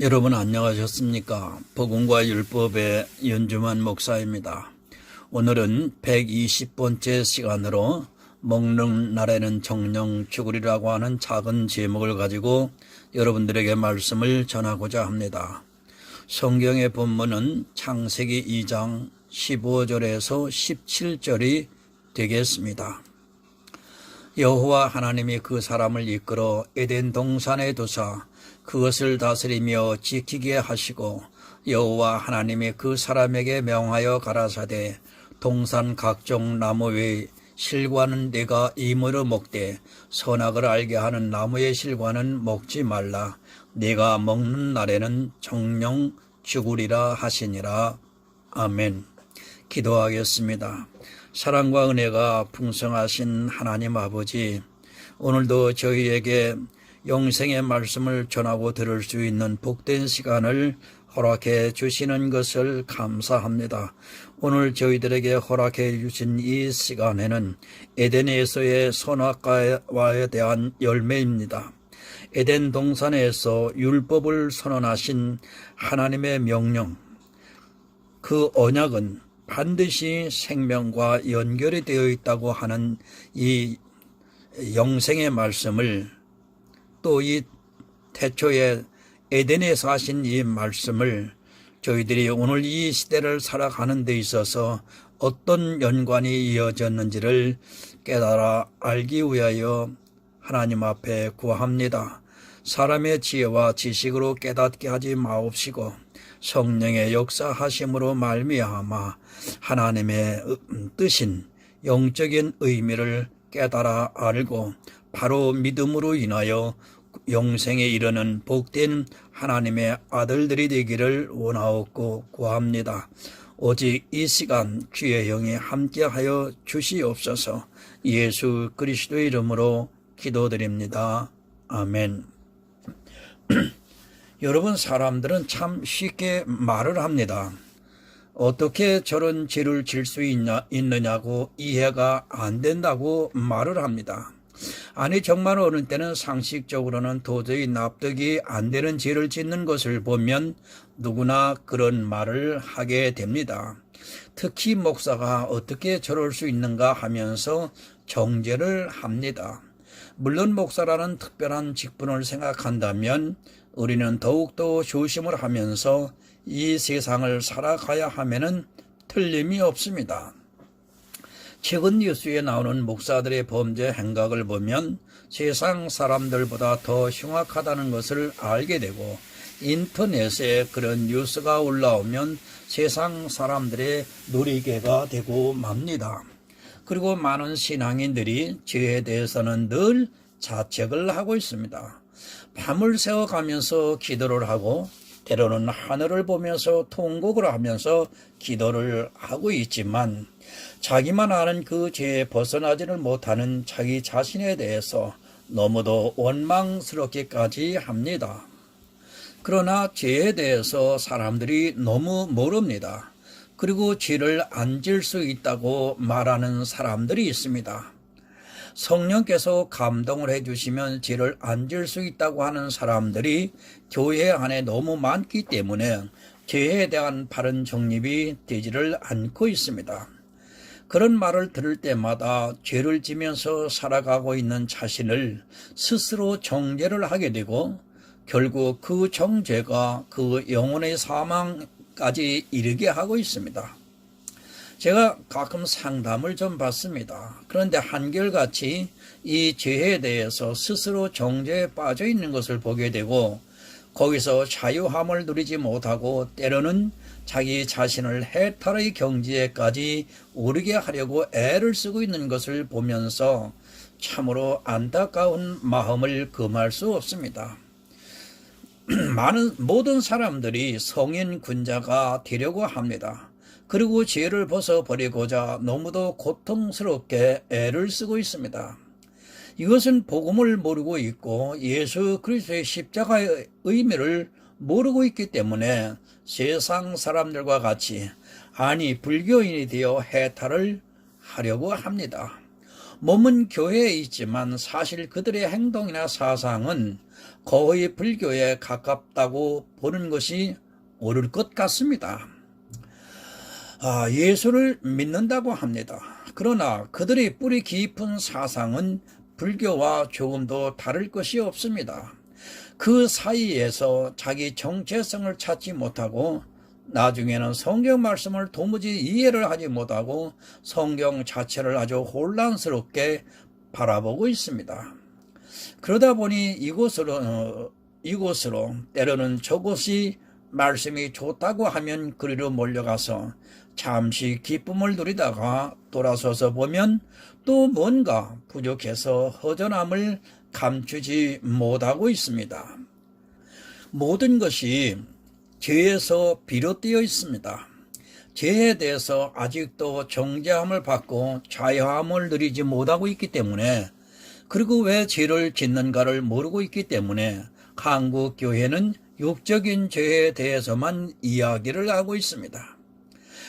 여러분 안녕하셨습니까? 복음과 율법의 연주만 목사입니다. 오늘은 120번째 시간으로 먹는 날에는 정령 죽으리라고 하는 작은 제목을 가지고 여러분들에게 말씀을 전하고자 합니다. 성경의 본문은 창세기 2장 15절에서 17절이 되겠습니다. 여호와 하나님이 그 사람을 이끌어 에덴 동산에 두사 그것을 다스리며 지키게 하시고 여호와 하나님이 그 사람에게 명하여 가라사대 동산 각종 나무 외의 실과는 네가 임으로 먹되 선악을 알게 하는 나무의 실과는 먹지 말라. 네가 먹는 날에는 정령 죽으리라 하시니라. 아멘. 기도하겠습니다. 사랑과 은혜가 풍성하신 하나님 아버지, 오늘도 저희에게 영생의 말씀을 전하고 들을 수 있는 복된 시간을 허락해 주시는 것을 감사합니다. 오늘 저희들에게 허락해 주신 이 시간에는 에덴에서의 선악과에 대한 열매입니다. 에덴 동산에서 율법을 선언하신 하나님의 명령, 그 언약은 반드시 생명과 연결이 되어 있다고 하는 이 영생의 말씀을, 또 이 태초에 에덴에서 하신 이 말씀을 저희들이 오늘 이 시대를 살아가는 데 있어서 어떤 연관이 이어졌는지를 깨달아 알기 위하여 하나님 앞에 구합니다. 사람의 지혜와 지식으로 깨닫게 하지 마옵시고 성령의 역사하심으로 말미암아 하나님의 뜻인 영적인 의미를 깨달아 알고 바로 믿음으로 인하여 영생에 이르는 복된 하나님의 아들들이 되기를 원하옵고 구합니다. 오직 이 시간 주의 영이 함께하여 주시옵소서. 예수 그리스도의 이름으로 기도드립니다. 아멘. 여러분, 사람들은 참 쉽게 말을 합니다. 어떻게 저런 죄를 질 수 있느냐고 이해가 안 된다고 말을 합니다. 아니, 정말 어느 때는 상식적으로는 도저히 납득이 안 되는 죄를 짓는 것을 보면 누구나 그런 말을 하게 됩니다. 특히 목사가 어떻게 저럴 수 있는가 하면서 정죄를 합니다. 물론 목사라는 특별한 직분을 생각한다면 우리는 더욱더 조심을 하면서 이 세상을 살아가야 하면은 틀림이 없습니다. 최근 뉴스에 나오는 목사들의 범죄 행각을 보면 세상 사람들보다 더 흉악하다는 것을 알게 되고, 인터넷에 그런 뉴스가 올라오면 세상 사람들의 놀이개가 되고 맙니다. 그리고 많은 신앙인들이 죄에 대해서는 늘 자책을 하고 있습니다. 밤을 새워가면서 기도를 하고 때로는 하늘을 보면서 통곡을 하면서 기도를 하고 있지만 자기만 아는 그 죄에 벗어나지를 못하는 자기 자신에 대해서 너무도 원망스럽게까지 합니다. 그러나 죄에 대해서 사람들이 너무 모릅니다. 그리고 죄를 안 질 수 있다고 말하는 사람들이 있습니다. 성령께서 감동을 해주시면 죄를 안 질 수 있다고 하는 사람들이 교회 안에 너무 많기 때문에 죄에 대한 바른 정립이 되지를 않고 있습니다. 그런 말을 들을 때마다 죄를 지면서 살아가고 있는 자신을 스스로 정죄를 하게 되고 결국 그 정죄가 그 영혼의 사망까지 이르게 하고 있습니다. 제가 가끔 상담을 좀 받습니다. 그런데 한결같이 이 죄에 대해서 스스로 정죄에 빠져 있는 것을 보게 되고 거기서 자유함을 누리지 못하고 때로는 자기 자신을 해탈의 경지에까지 오르게 하려고 애를 쓰고 있는 것을 보면서 참으로 안타까운 마음을 금할 수 없습니다. 모든 사람들이 성인 군자가 되려고 합니다. 그리고 죄를 벗어버리고자 너무도 고통스럽게 애를 쓰고 있습니다. 이것은 복음을 모르고 있고 예수 그리스도의 십자가의 의미를 모르고 있기 때문에 세상 사람들과 같이, 아니 불교인이 되어 해탈을 하려고 합니다. 몸은 교회에 있지만 사실 그들의 행동이나 사상은 거의 불교에 가깝다고 보는 것이 옳을 것 같습니다. 예수를 믿는다고 합니다. 그러나 그들의 뿌리 깊은 사상은 불교와 조금도 다를 것이 없습니다. 그 사이에서 자기 정체성을 찾지 못하고 나중에는 성경 말씀을 도무지 이해를 하지 못하고 성경 자체를 아주 혼란스럽게 바라보고 있습니다. 그러다 보니 이곳으로 때로는 저곳이 말씀이 좋다고 하면 그리로 몰려가서 잠시 기쁨을 누리다가 돌아서서 보면 또 뭔가 부족해서 허전함을 감추지 못하고 있습니다. 모든 것이 죄에서 비롯되어 있습니다. 죄에 대해서 아직도 정죄함을 받고 자유함을 누리지 못하고 있기 때문에, 그리고 왜 죄를 짓는가를 모르고 있기 때문에 한국 교회는 육적인 죄에 대해서만 이야기를 하고 있습니다.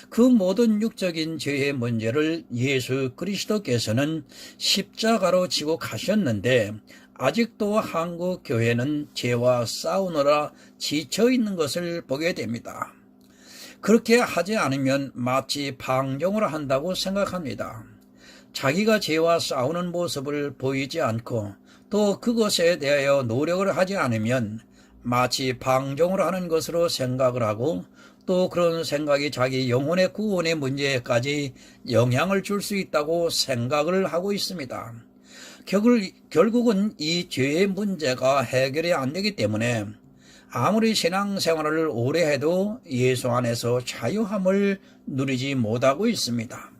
그 모든 육적인 죄의 문제를 예수 그리스도께서는 십자가로 지고 가셨는데 아직도 한국 교회는 죄와 싸우느라 지쳐 있는 것을 보게 됩니다. 그렇게 하지 않으면 마치 방종을 한다고 생각합니다. 자기가 죄와 싸우는 모습을 보이지 않고 또 그것에 대하여 노력을 하지 않으면 마치 방종을 하는 것으로 생각을 하고, 또 그런 생각이 자기 영혼의 구원의 문제까지 영향을 줄 수 있다고 생각을 하고 있습니다. 결국은 이 죄의 문제가 해결이 안 되기 때문에 아무리 신앙생활을 오래 해도 예수 안에서 자유함을 누리지 못하고 있습니다.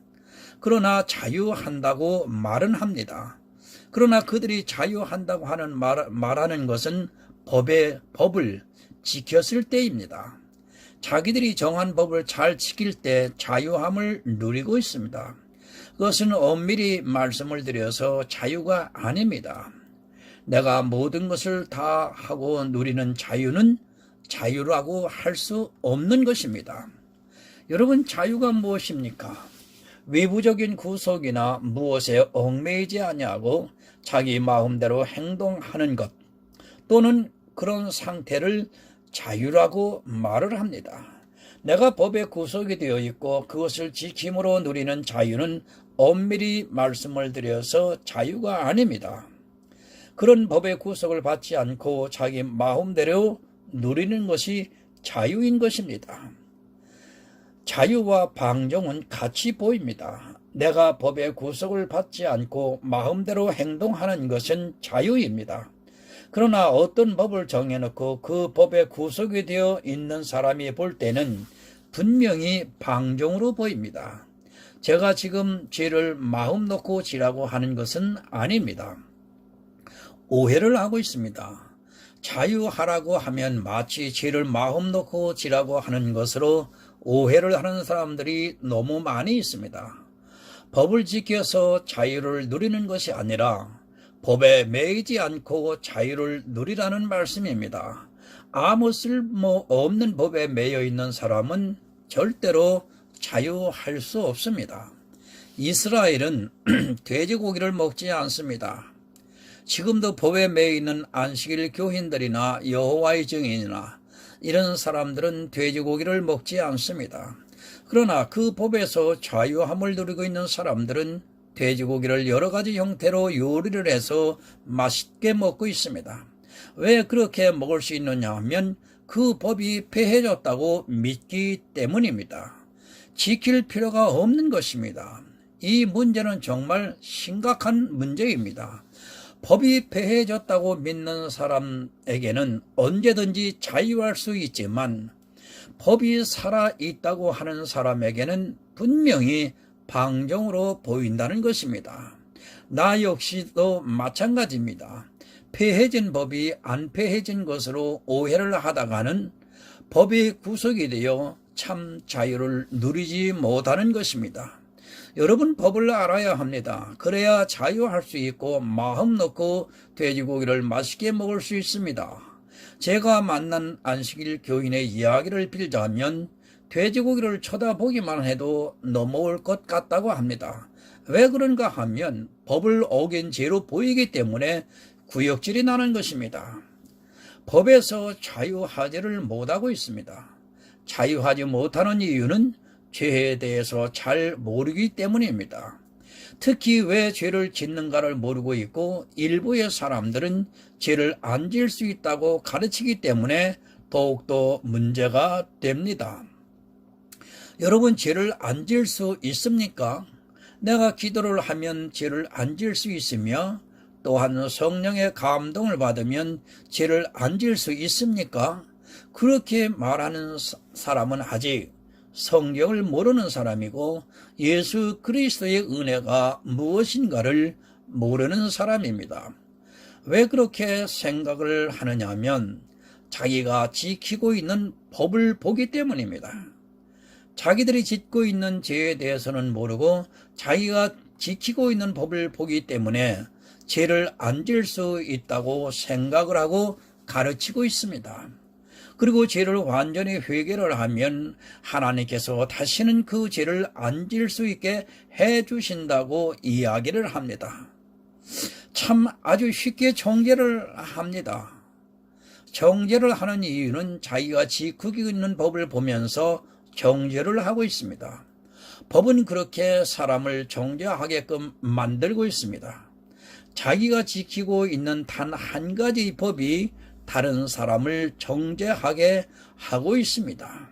그러나 자유한다고 말은 합니다. 그러나 그들이 자유한다고 말하는 것은 법을 지켰을 때입니다. 자기들이 정한 법을 잘 지킬 때 자유함을 누리고 있습니다. 그것은 엄밀히 말씀을 드려서 자유가 아닙니다. 내가 모든 것을 다 하고 누리는 자유는 자유라고 할 수 없는 것입니다. 여러분, 자유가 무엇입니까? 외부적인 구속이나 무엇에 얽매이지 아니하고 자기 마음대로 행동하는 것, 또는 그런 상태를 자유라고 말을 합니다. 내가 법에 구속이 되어 있고 그것을 지킴으로 누리는 자유는 엄밀히 말씀을 드려서 자유가 아닙니다. 그런 법의 구속을 받지 않고 자기 마음대로 누리는 것이 자유인 것입니다. 자유와 방종은 같이 보입니다. 내가 법의 구속을 받지 않고 마음대로 행동하는 것은 자유입니다. 그러나 어떤 법을 정해놓고 그 법에 구속이 되어 있는 사람이 볼 때는 분명히 방종으로 보입니다. 제가 지금 죄를 마음 놓고 지라고 하는 것은 아닙니다. 오해를 하고 있습니다. 자유하라고 하면 마치 죄를 마음 놓고 지라고 하는 것으로 오해를 하는 사람들이 너무 많이 있습니다. 법을 지켜서 자유를 누리는 것이 아니라 법에 매이지 않고 자유를 누리라는 말씀입니다. 아무 쓸모 없는 법에 매여 있는 사람은 절대로 자유할 수 없습니다. 이스라엘은 돼지고기를 먹지 않습니다. 지금도 법에 매여 있는 안식일 교인들이나 여호와의 증인이나 이런 사람들은 돼지고기를 먹지 않습니다. 그러나 그 법에서 자유함을 누리고 있는 사람들은 돼지고기를 여러 가지 형태로 요리를 해서 맛있게 먹고 있습니다. 왜 그렇게 먹을 수 있느냐 하면 그 법이 폐해졌다고 믿기 때문입니다. 지킬 필요가 없는 것입니다. 이 문제는 정말 심각한 문제입니다. 법이 폐해졌다고 믿는 사람에게는 언제든지 자유할 수 있지만 법이 살아있다고 하는 사람에게는 분명히 방종으로 보인다는 것입니다. 나 역시도 마찬가지입니다. 폐해진 법이 안 폐해진 것으로 오해를 하다가는 법이 구속이 되어 참 자유를 누리지 못하는 것입니다. 여러분, 법을 알아야 합니다. 그래야 자유할 수 있고 마음 놓고 돼지고기를 맛있게 먹을 수 있습니다. 제가 만난 안식일 교인의 이야기를 빌자면 돼지고기를 쳐다보기만 해도 넘어올 것 같다고 합니다. 왜 그런가 하면 법을 어긴 죄로 보이기 때문에 구역질이 나는 것입니다. 법에서 자유하지를 못하고 있습니다. 자유하지 못하는 이유는 죄에 대해서 잘 모르기 때문입니다. 특히 왜 죄를 짓는가를 모르고 있고 일부의 사람들은 죄를 안 지을 수 있다고 가르치기 때문에 더욱더 문제가 됩니다. 여러분, 죄를 안 지을 수 있습니까? 내가 기도를 하면 죄를 안 지을 수 있으며 또한 성령의 감동을 받으면 죄를 안 지을 수 있습니까? 그렇게 말하는 사람은 아직 성경을 모르는 사람이고 예수 그리스도의 은혜가 무엇인가를 모르는 사람입니다. 왜 그렇게 생각을 하느냐 하면 자기가 지키고 있는 법을 보기 때문입니다. 자기들이 짓고 있는 죄에 대해서는 모르고 자기가 지키고 있는 법을 보기 때문에 죄를 안 지을 수 있다고 생각을 하고 가르치고 있습니다. 그리고 죄를 완전히 회개를 하면 하나님께서 다시는 그 죄를 안 지을 수 있게 해 주신다고 이야기를 합니다. 참 아주 쉽게 정죄를 합니다. 정죄를 하는 이유는 자기가 지키고 있는 법을 보면서 정죄를 하고 있습니다. 법은 그렇게 사람을 정죄하게끔 만들고 있습니다. 자기가 지키고 있는 단 한 가지 법이 다른 사람을 정죄하게 하고 있습니다.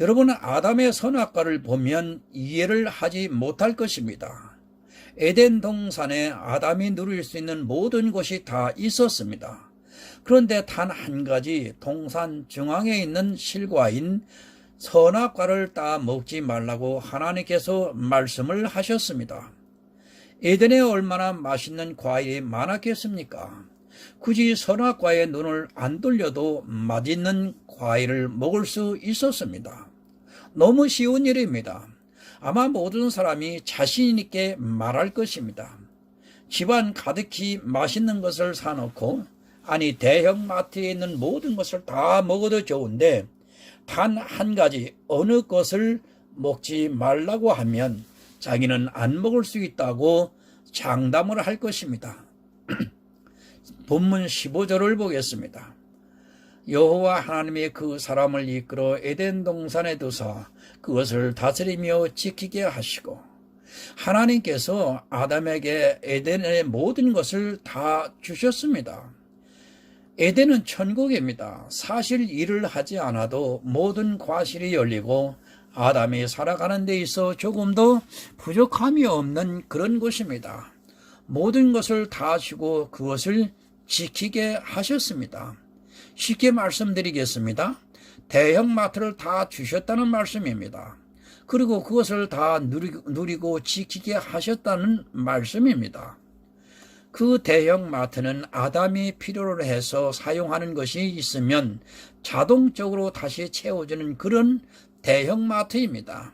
여러분, 아담의 선악과를 보면 이해를 하지 못할 것입니다. 에덴 동산에 아담이 누릴 수 있는 모든 것이 다 있었습니다. 그런데 단 한 가지 동산 중앙에 있는 실과인 선악과를 따 먹지 말라고 하나님께서 말씀을 하셨습니다. 에덴에 얼마나 맛있는 과일이 많았겠습니까? 굳이 선악과에 눈을 안 돌려도 맛있는 과일을 먹을 수 있었습니다. 너무 쉬운 일입니다. 아마 모든 사람이 자신 있게 말할 것입니다. 집안 가득히 맛있는 것을 사놓고 아니 대형 마트에 있는 모든 것을 다 먹어도 좋은데 단 한 가지 어느 것을 먹지 말라고 하면 자기는 안 먹을 수 있다고 장담을 할 것입니다. 본문 15절을 보겠습니다. 여호와 하나님이 그 사람을 이끌어 에덴 동산에 두사 그것을 다스리며 지키게 하시고 하나님께서 아담에게 에덴의 모든 것을 다 주셨습니다. 에덴은 천국입니다. 사실 일을 하지 않아도 모든 과실이 열리고 아담이 살아가는 데 있어 조금도 부족함이 없는 그런 곳입니다. 모든 것을 다 주고 그것을 지키게 하셨습니다. 쉽게 말씀드리겠습니다. 대형마트를 다 주셨다는 말씀입니다. 그리고 그것을 다 누리고 지키게 하셨다는 말씀입니다. 그 대형마트는 아담이 필요로 해서 사용하는 것이 있으면 자동적으로 다시 채워주는 그런 대형마트입니다.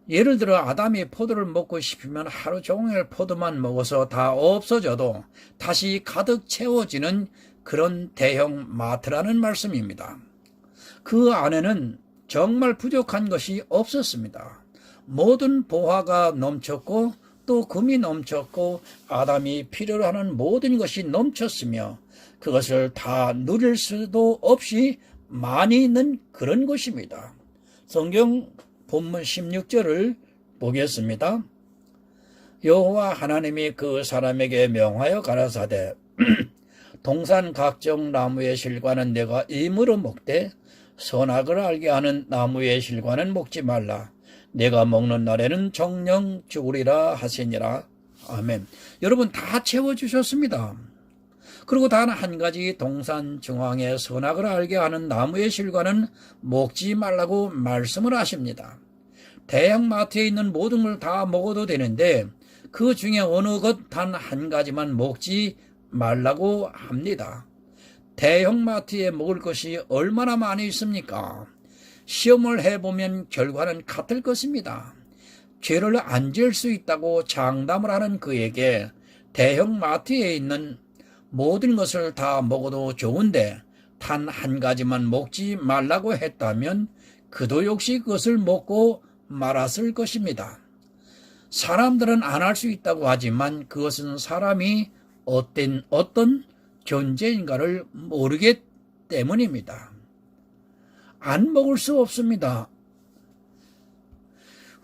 예를 들어 아담이 포도를 먹고 싶으면 하루 종일 포도만 먹어서 다 없어져도 다시 가득 채워지는 그런 대형마트라는 말씀입니다. 그 안에는 정말 부족한 것이 없었습니다. 모든 보화가 넘쳤고 또 금이 넘쳤고 아담이 필요로 하는 모든 것이 넘쳤으며 그것을 다 누릴 수도 없이 많이 있는 그런 것입니다. 성경 본문 16절을 보겠습니다. 여호와 하나님이 그 사람에게 명하여 가라사대 동산 각종 나무의 실과는 내가 임으로 먹되 선악을 알게 하는 나무의 실과는 먹지 말라. 내가 먹는 날에는 정령 죽으리라 하시니라. 아멘. 여러분 다 채워주셨습니다. 그리고 단 한 가지 동산 중앙에 선악을 알게 하는 나무의 실과는 먹지 말라고 말씀을 하십니다. 대형마트에 있는 모든 걸 다 먹어도 되는데 그 중에 어느 것 단 한 가지만 먹지 말라고 합니다. 대형마트에 먹을 것이 얼마나 많이 있습니까? 시험을 해보면 결과는 같을 것입니다. 죄를 안 지을 수 있다고 장담을 하는 그에게 대형마트에 있는 모든 것을 다 먹어도 좋은데 단 한 가지만 먹지 말라고 했다면 그도 역시 그것을 먹고 말았을 것입니다. 사람들은 안 할 수 있다고 하지만 그것은 사람이 어떤 존재인가를 모르기 때문입니다. 안 먹을 수 없습니다.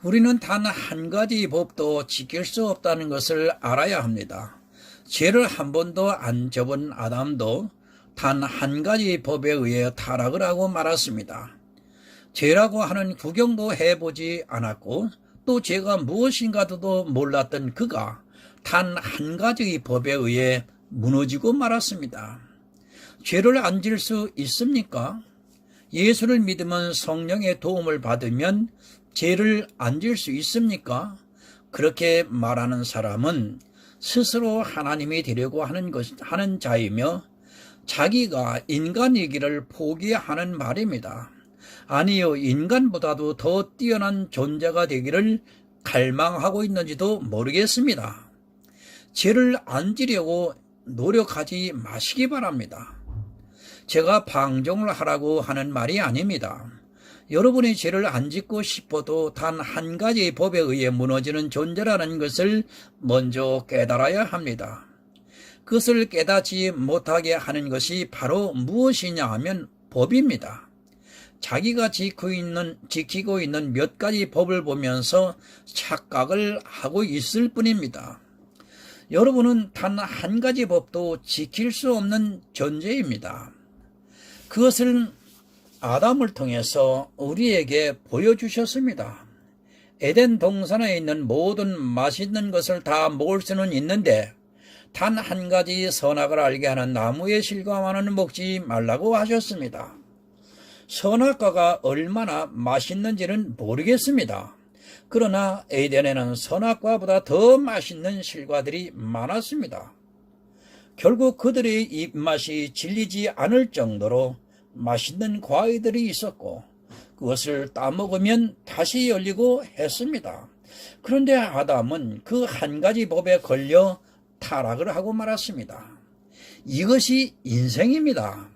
우리는 단 한 가지 법도 지킬 수 없다는 것을 알아야 합니다. 죄를 한 번도 안 접은 아담도 단 한 가지 법에 의해 타락을 하고 말았습니다. 죄라고 하는 구경도 해보지 않았고 또 죄가 무엇인가도 몰랐던 그가 단 한 가지 법에 의해 무너지고 말았습니다. 죄를 안 질 수 있습니까? 예수를 믿으면 성령의 도움을 받으면 죄를 안 질 수 있습니까? 그렇게 말하는 사람은 스스로 하나님이 되려고 하는 자이며 자기가 인간이기를 포기하는 말입니다. 아니요, 인간보다도 더 뛰어난 존재가 되기를 갈망하고 있는지도 모르겠습니다. 죄를 안 지려고 노력하지 마시기 바랍니다. 제가 방종을 하라고 하는 말이 아닙니다. 여러분이 죄를 안 짓고 싶어도 단 한 가지 법에 의해 무너지는 존재라는 것을 먼저 깨달아야 합니다. 그것을 깨닫지 못하게 하는 것이 바로 무엇이냐 하면 법입니다. 자기가 지키고 있는 몇 가지 법을 보면서 착각을 하고 있을 뿐입니다. 여러분은 단 한 가지 법도 지킬 수 없는 존재입니다. 그것을 아담을 통해서 우리에게 보여주셨습니다. 에덴 동산에 있는 모든 맛있는 것을 다 먹을 수는 있는데 단 한 가지 선악을 알게 하는 나무의 실과만은 먹지 말라고 하셨습니다. 선악과가 얼마나 맛있는지는 모르겠습니다. 그러나 에덴에는 선악과보다 더 맛있는 실과들이 많았습니다. 결국 그들의 입맛이 질리지 않을 정도로 맛있는 과일들이 있었고 그것을 따먹으면 다시 열리고 했습니다. 그런데 아담은 그 한 가지 법에 걸려 타락을 하고 말았습니다. 이것이 인생입니다.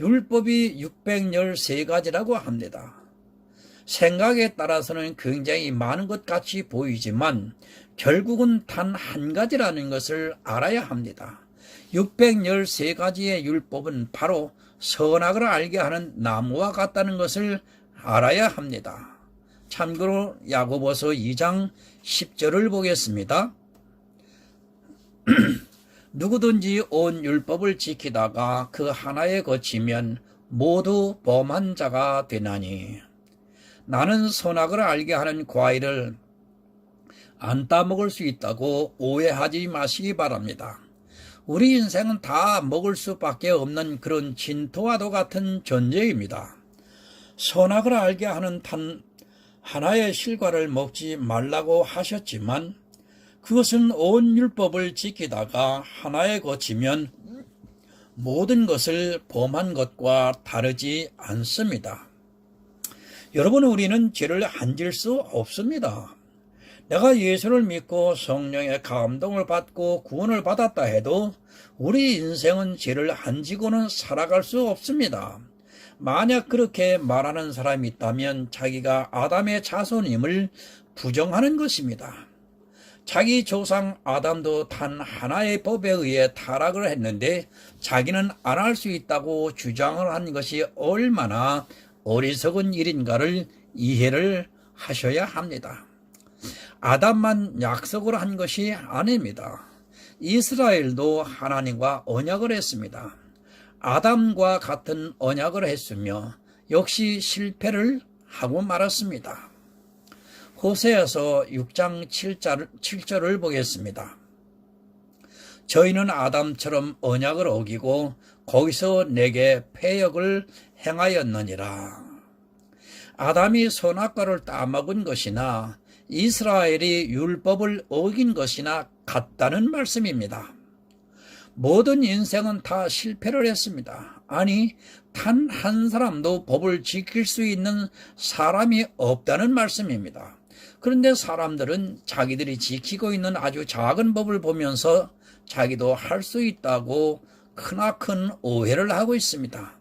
율법이 613가지라고 합니다. 생각에 따라서는 굉장히 많은 것 같이 보이지만 결국은 단 한 가지라는 것을 알아야 합니다. 613가지의 율법은 바로 선악을 알게 하는 나무와 같다는 것을 알아야 합니다. 참고로 야고보서 2장 10절을 보겠습니다. 누구든지 온 율법을 지키다가 그 하나에 거치면 모두 범한 자가 되나니 나는 선악을 알게 하는 과일을 안 따먹을 수 있다고 오해하지 마시기 바랍니다. 우리 인생은 다 먹을 수밖에 없는 그런 진토와도 같은 존재입니다. 선악을 알게 하는 단 하나의 실과를 먹지 말라고 하셨지만 그것은 온 율법을 지키다가 하나에 거치면 모든 것을 범한 것과 다르지 않습니다. 여러분, 우리는 죄를 안 질 수 없습니다. 내가 예수를 믿고 성령의 감동을 받고 구원을 받았다 해도 우리 인생은 죄를 안 지고는 살아갈 수 없습니다. 만약 그렇게 말하는 사람이 있다면 자기가 아담의 자손임을 부정하는 것입니다. 자기 조상 아담도 단 하나의 법에 의해 타락을 했는데 자기는 안 할 수 있다고 주장을 한 것이 얼마나 어리석은 일인가를 이해를 하셔야 합니다. 아담만 약속을 한 것이 아닙니다. 이스라엘도 하나님과 언약을 했습니다. 아담과 같은 언약을 했으며 역시 실패를 하고 말았습니다. 호세아서 6장 7절을 보겠습니다. 저희는 아담처럼 언약을 어기고 거기서 내게 패역을 행하였느니라. 아담이 선악과를 따먹은 것이나 이스라엘이 율법을 어긴 것이나 같다는 말씀입니다. 모든 인생은 다 실패를 했습니다. 아니, 단 한 사람도 법을 지킬 수 있는 사람이 없다는 말씀입니다. 그런데 사람들은 자기들이 지키고 있는 아주 작은 법을 보면서 자기도 할 수 있다고 크나큰 오해를 하고 있습니다.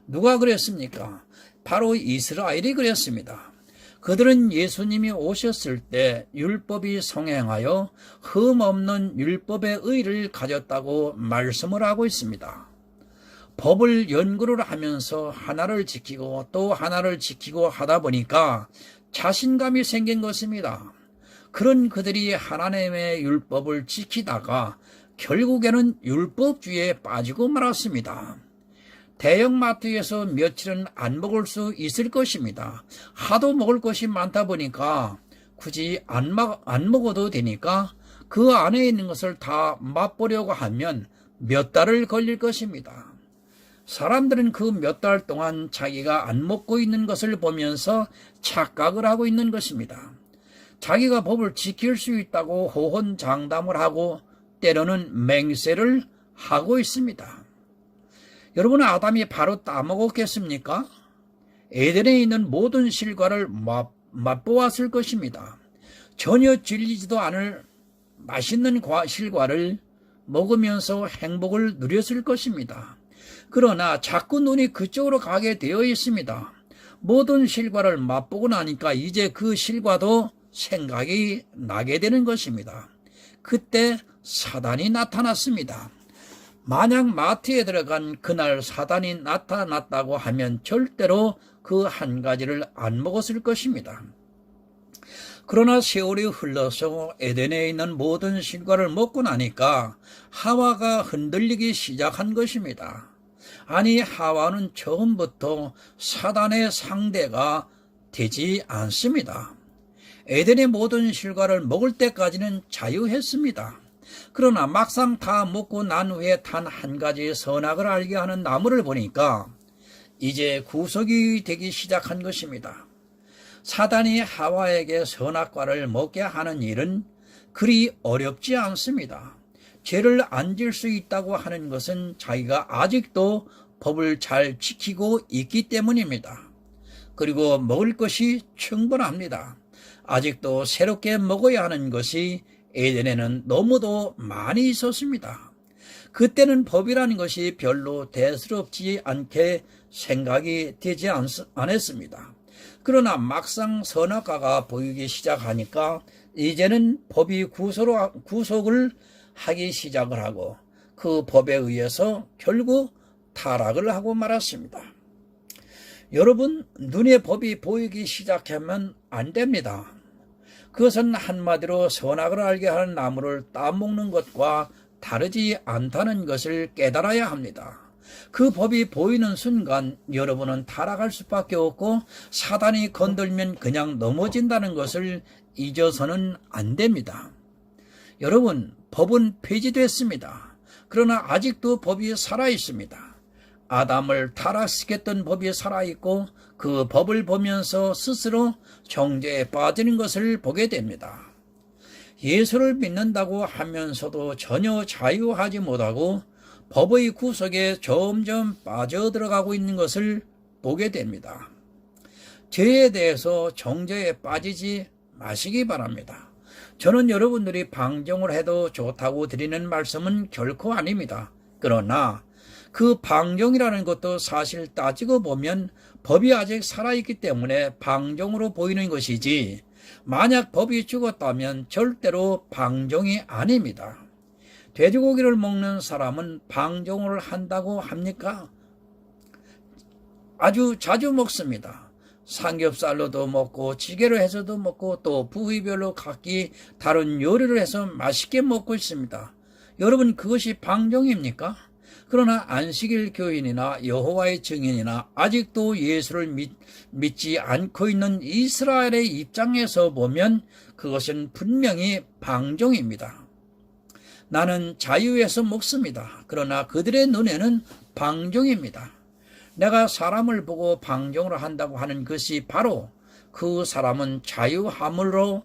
누가 그랬습니까? 바로 이스라엘이 그랬습니다. 그들은 예수님이 오셨을 때 율법이 성행하여 흠없는 율법의 의를 가졌다고 말씀을 하고 있습니다. 법을 연구를 하면서 하나를 지키고 또 하나를 지키고 하다 보니까 자신감이 생긴 것입니다. 그런 그들이 하나님의 율법을 지키다가 결국에는 율법주의에 빠지고 말았습니다. 대형마트에서 며칠은 안 먹을 수 있을 것입니다. 하도 먹을 것이 많다 보니까 굳이 안 먹어도 되니까 그 안에 있는 것을 다 맛보려고 하면 몇 달을 걸릴 것입니다. 사람들은 그 몇 달 동안 자기가 안 먹고 있는 것을 보면서 착각을 하고 있는 것입니다. 자기가 법을 지킬 수 있다고 호언장담을 하고 때로는 맹세를 하고 있습니다. 여러분, 아담이 바로 따먹었겠습니까? 에덴에 있는 모든 실과를 맛보았을 것입니다. 전혀 질리지도 않을 맛있는 실과를 먹으면서 행복을 누렸을 것입니다. 그러나 자꾸 눈이 그쪽으로 가게 되어 있습니다. 모든 실과를 맛보고 나니까 이제 그 실과도 생각이 나게 되는 것입니다. 그때 사단이 나타났습니다. 만약 마트에 들어간 그날 사단이 나타났다고 하면 절대로 그 한 가지를 안 먹었을 것입니다. 그러나 세월이 흘러서 에덴에 있는 모든 실과를 먹고 나니까 하와가 흔들리기 시작한 것입니다. 아니, 하와는 처음부터 사단의 상대가 되지 않습니다. 에덴의 모든 실과를 먹을 때까지는 자유했습니다. 그러나 막상 다 먹고 난 후에 단 한 가지 선악을 알게 하는 나무를 보니까 이제 구속이 되기 시작한 것입니다. 사단이 하와에게 선악과를 먹게 하는 일은 그리 어렵지 않습니다. 죄를 안 질 수 있다고 하는 것은 자기가 아직도 법을 잘 지키고 있기 때문입니다. 그리고 먹을 것이 충분합니다. 아직도 새롭게 먹어야 하는 것이 에덴에는 너무도 많이 있었습니다. 그때는 법이라는 것이 별로 대수롭지 않게 생각이 되지 않았습니다. 그러나 막상 선악과가 보이기 시작하니까 이제는 법이 구속을 하기 시작을 하고 그 법에 의해서 결국 타락을 하고 말았습니다. 여러분, 눈에 법이 보이기 시작하면 안 됩니다. 그것은 한마디로 선악을 알게 하는 나무를 따먹는 것과 다르지 않다는 것을 깨달아야 합니다. 그 법이 보이는 순간 여러분은 타락할 수밖에 없고 사단이 건들면 그냥 넘어진다는 것을 잊어서는 안 됩니다. 여러분, 법은 폐지됐습니다. 그러나 아직도 법이 살아있습니다. 아담을 타락시켰던 법이 살아있고 그 법을 보면서 스스로 정죄에 빠지는 것을 보게 됩니다. 예수를 믿는다고 하면서도 전혀 자유하지 못하고 법의 구속에 점점 빠져들어가고 있는 것을 보게 됩니다. 죄에 대해서 정죄에 빠지지 마시기 바랍니다. 저는 여러분들이 방종을 해도 좋다고 드리는 말씀은 결코 아닙니다. 그러나 그 방종이라는 것도 사실 따지고 보면 법이 아직 살아있기 때문에 방종으로 보이는 것이지, 만약 법이 죽었다면 절대로 방종이 아닙니다. 돼지고기를 먹는 사람은 방종을 한다고 합니까? 아주 자주 먹습니다. 삼겹살로도 먹고 찌개로 해서도 먹고 또 부위별로 각기 다른 요리를 해서 맛있게 먹고 있습니다. 여러분, 그것이 방종입니까? 그러나 안식일 교인이나 여호와의 증인이나 아직도 예수를 믿지 않고 있는 이스라엘의 입장에서 보면 그것은 분명히 방종입니다. 나는 자유에서 먹습니다. 그러나 그들의 눈에는 방종입니다. 내가 사람을 보고 방종을 한다고 하는 것이 바로 그 사람은 자유함으로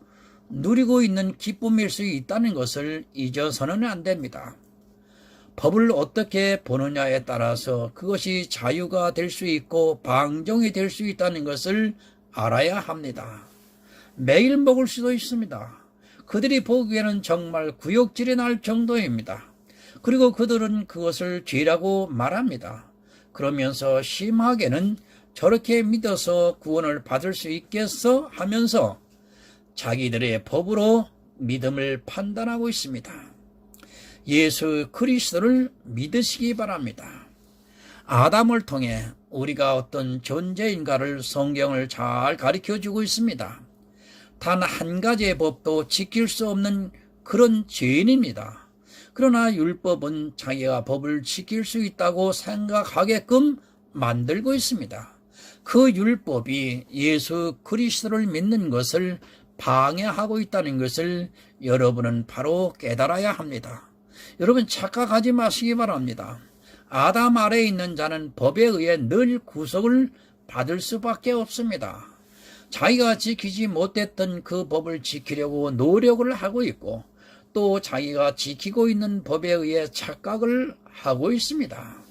누리고 있는 기쁨일 수 있다는 것을 잊어서는 안 됩니다. 법을 어떻게 보느냐에 따라서 그것이 자유가 될 수 있고 방종이 될 수 있다는 것을 알아야 합니다. 매일 먹을 수도 있습니다. 그들이 보기에는 정말 구역질이 날 정도입니다. 그리고 그들은 그것을 죄라고 말합니다. 그러면서 심하게는 저렇게 믿어서 구원을 받을 수 있겠어? 하면서 자기들의 법으로 믿음을 판단하고 있습니다. 예수 그리스도를 믿으시기 바랍니다. 아담을 통해 우리가 어떤 존재인가를 성경을 잘 가르쳐주고 있습니다. 단 한 가지의 법도 지킬 수 없는 그런 죄인입니다. 그러나 율법은 자기가 법을 지킬 수 있다고 생각하게끔 만들고 있습니다. 그 율법이 예수 그리스도를 믿는 것을 방해하고 있다는 것을 여러분은 바로 깨달아야 합니다. 여러분 착각하지 마시기 바랍니다. 아담 아래에 있는 자는 법에 의해 늘 구속을 받을 수밖에 없습니다. 자기가 지키지 못했던 그 법을 지키려고 노력을 하고 있고 또 자기가 지키고 있는 법에 의해 착각을 하고 있습니다.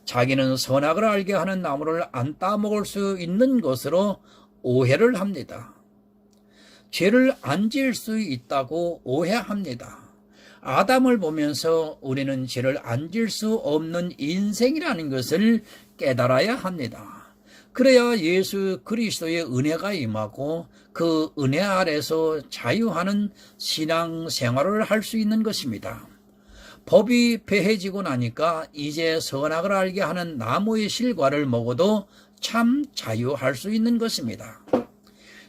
자기는 선악을 알게 하는 나무를 안 따먹을 수 있는 것으로 오해를 합니다. 죄를 안 지을 수 있다고 오해합니다. 아담을 보면서 우리는 죄를 안 지을 수 없는 인생이라는 것을 깨달아야 합니다. 그래야 예수 그리스도의 은혜가 임하고 그 은혜 아래서 자유하는 신앙 생활을 할 수 있는 것입니다. 법이 폐해지고 나니까 이제 선악을 알게 하는 나무의 실과를 먹어도 참 자유할 수 있는 것입니다.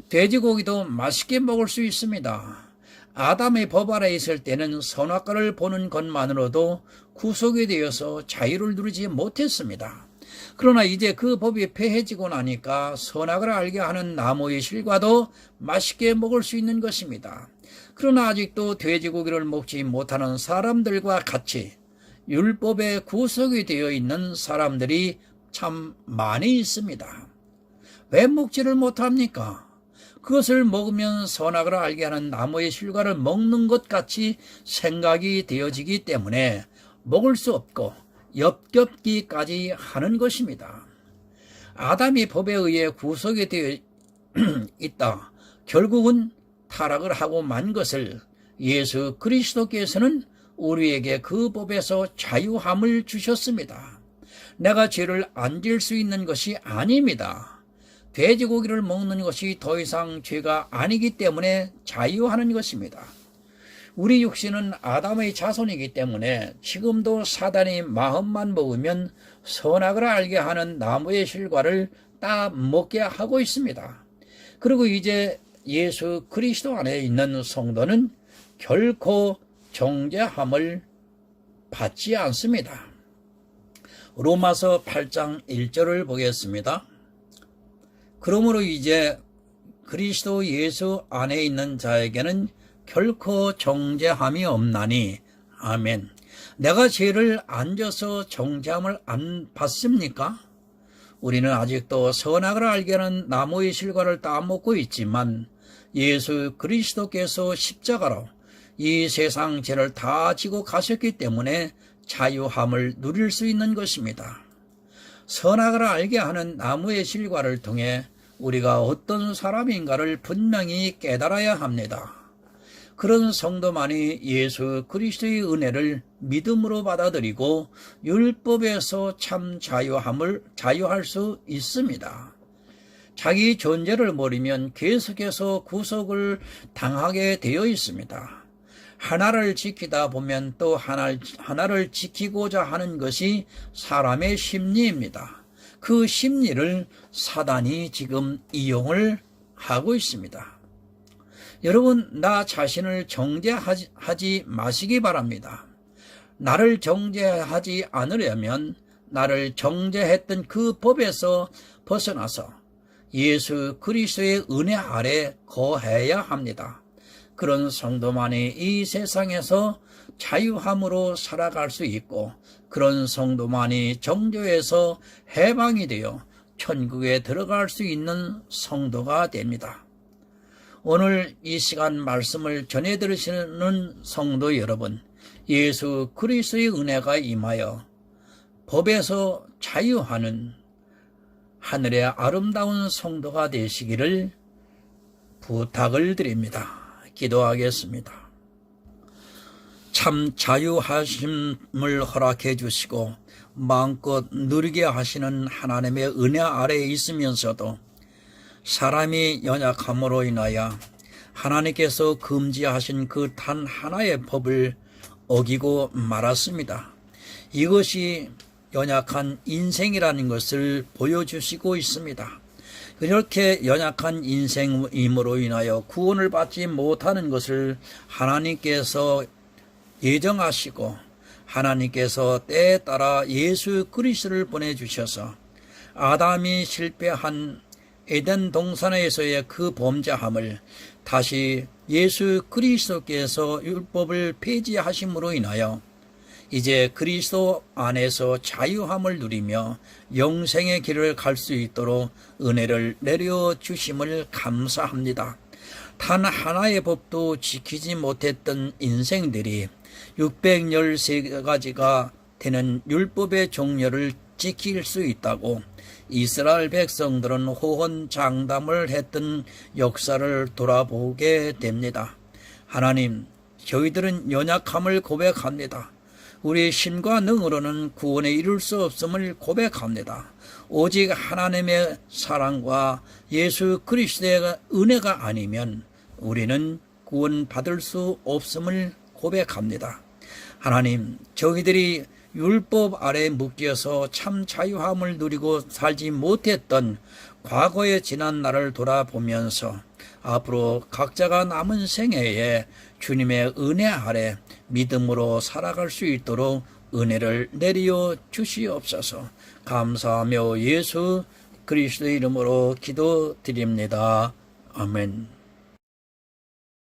돼지고기도 맛있게 먹을 수 있습니다. 아담의 법 아래 있을 때는 선악과를 보는 것만으로도 구속이 되어서 자유를 누리지 못했습니다. 그러나 이제 그 법이 폐해지고 나니까 선악을 알게 하는 나무의 실과도 맛있게 먹을 수 있는 것입니다. 그러나 아직도 돼지고기를 먹지 못하는 사람들과 같이 율법에 구속이 되어 있는 사람들이 참 많이 있습니다. 왜 먹지를 못합니까? 그것을 먹으면 선악을 알게 하는 나무의 실과를 먹는 것 같이 생각이 되어지기 때문에 먹을 수 없고 엽겹기까지 하는 것입니다. 아담이 법에 의해 구속이 되어 있다. 결국은 타락을 하고 만 것을 예수 그리스도께서는 우리에게 그 법에서 자유함을 주셨습니다. 내가 죄를 안 지을 수 있는 것이 아닙니다. 돼지고기를 먹는 것이 더 이상 죄가 아니기 때문에 자유하는 것입니다. 우리 육신은 아담의 자손이기 때문에 지금도 사단이 마음만 먹으면 선악을 알게 하는 나무의 실과를 따 먹게 하고 있습니다. 그리고 이제 예수 그리스도 안에 있는 성도는 결코 정죄함을 받지 않습니다. 로마서 8장 1절을 보겠습니다. 그러므로 이제 그리스도 예수 안에 있는 자에게는 결코 정죄함이 없나니. 아멘. 내가 죄를 안 져서 정죄함을 안 받습니까? 우리는 아직도 선악을 알게 하는 나무의 실과를 따먹고 있지만 예수 그리스도께서 십자가로 이 세상 죄를 다 지고 가셨기 때문에 자유함을 누릴 수 있는 것입니다. 선악을 알게 하는 나무의 실과를 통해 우리가 어떤 사람인가를 분명히 깨달아야 합니다. 그런 성도만이 예수 그리스도의 은혜를 믿음으로 받아들이고 율법에서 참 자유할 수 있습니다. 자기 존재를 모르면 계속해서 구속을 당하게 되어 있습니다. 하나를 지키다 보면 또 하나를 지키고자 하는 것이 사람의 심리입니다. 그 심리를 사단이 지금 이용을 하고 있습니다. 여러분, 나 자신을 정죄하지 마시기 바랍니다. 나를 정죄하지 않으려면 나를 정죄했던 그 법에서 벗어나서 예수 그리스도의 은혜 아래 거해야 합니다. 그런 성도만이 이 세상에서 자유함으로 살아갈 수 있고 그런 성도만이 정죄에서 해방이 되어 천국에 들어갈 수 있는 성도가 됩니다. 오늘 이 시간 말씀을 전해 들으시는 성도 여러분, 예수 그리스도의 은혜가 임하여 법에서 자유하는 하늘의 아름다운 성도가 되시기를 부탁을 드립니다. 기도하겠습니다. 참 자유하심을 허락해 주시고 마음껏 누리게 하시는 하나님의 은혜 아래에 있으면서도 사람이 연약함으로 인하여 하나님께서 금지하신 그 단 하나의 법을 어기고 말았습니다. 이것이 연약한 인생이라는 것을 보여주시고 있습니다. 그렇게 연약한 인생임으로 인하여 구원을 받지 못하는 것을 하나님께서 예정하시고 하나님께서 때에 따라 예수 그리스도를 보내주셔서 아담이 실패한 에덴 동산에서의 그 범죄함을 다시 예수 그리스도께서 율법을 폐지하심으로 인하여 이제 그리스도 안에서 자유함을 누리며 영생의 길을 갈 수 있도록 은혜를 내려주심을 감사합니다. 단 하나의 법도 지키지 못했던 인생들이 613가지가 되는 율법의 종려를 지킬 수 있다고 이스라엘 백성들은 호언장담을 했던 역사를 돌아보게 됩니다. 하나님, 저희들은 연약함을 고백합니다. 우리의 힘과 능으로는 구원에 이룰 수 없음을 고백합니다. 오직 하나님의 사랑과 예수 그리스도의 은혜가 아니면 우리는 구원받을 수 없음을 고백합니다. 하나님, 저희들이 율법 아래 묶여서 참 자유함을 누리고 살지 못했던 과거의 지난 날을 돌아보면서 앞으로 각자가 남은 생애에 주님의 은혜 아래 믿음으로 살아갈 수 있도록 은혜를 내려 주시옵소서. 감사하며 예수 그리스도의 이름으로 기도드립니다. 아멘.